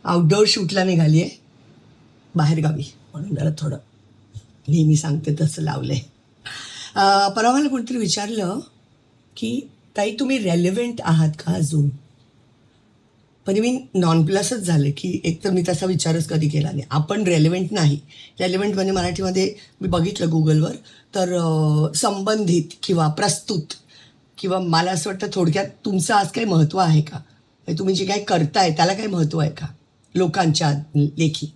Outdoor शूटला निघाली आहे बाहेरगावी, म्हणून जरा थोडं नेहमी सांगते तसं लावलं आहे. परवा मला कोणतरी विचारलं की ताई तुम्ही रेलेव्हंट आहात का अजून. म्हणजे मी नॉन प्लसच झाले की एक तर मी तसा विचारच कधी केला नाही. आपण रेलेव्हंट नाही. रेलेव्हंट म्हणजे मराठीमध्ये मी बघितलं गुगलवर तर संबंधित किंवा प्रस्तुत किंवा मला असं वाटतं थोडक्यात तुमचं आज काही महत्त्व आहे का, म्हणजे तुम्ही जे काही करताय त्याला काही महत्त्व आहे का लोकांच्या लेखी,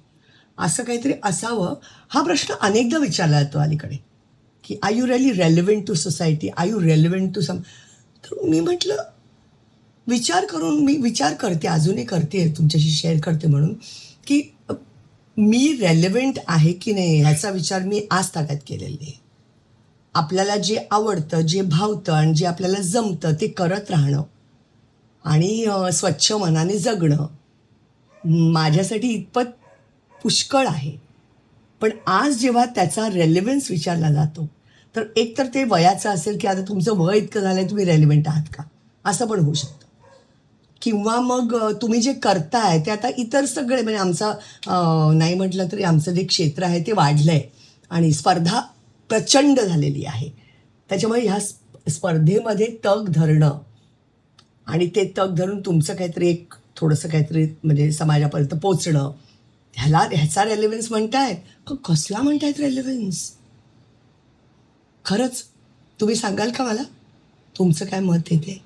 असं काहीतरी असावं. हा प्रश्न अनेकदा विचारला जातो अलीकडे की I you really relevant to society, I you relevant to some. तर मी म्हटलं मी विचार करते, अजूनही करते, तुमच्याशी शेअर करते म्हणून की मी रेलेव्हंट आहे की नाही ह्याचा विचार मी आज तागात केलेला आहे. आपल्याला जे आवडतं, जे भावतं आणि जे आपल्याला जमतं ते करत राहणं आणि स्वच्छ मनाने जगणं माझ्यासाठी इतपत पुष्कळ आहे. पण आज जेव्हा त्याचा रेलेव्हन्स विचारला जातो तर एक तर ते वयाचं असेल की आता तुमचं वय इतकं झालं आहे तुम्ही रेलेव्हंट आहात का, असं पण होऊ शकतं. किंवा मग तुम्ही जे करताय ते आता इतर सगळे म्हणजे नाही म्हटलं तरी आमचं जे क्षेत्र आहे ते वाढलं आहे आणि स्पर्धा प्रचंड झालेली आहे. त्याच्यामुळे ह्या स्पर्धेमध्ये तग धरणं आणि ते तग धरून तुमचं काहीतरी एक थोडंसं काहीतरी म्हणजे समाजापर्यंत पोचणं, ह्याचा रेलेव्हन्स म्हणतायत का कसला म्हणतायत रेलेव्हन्स. खरंच तुम्ही सांगाल का मला तुमचं काय मत आहे ते.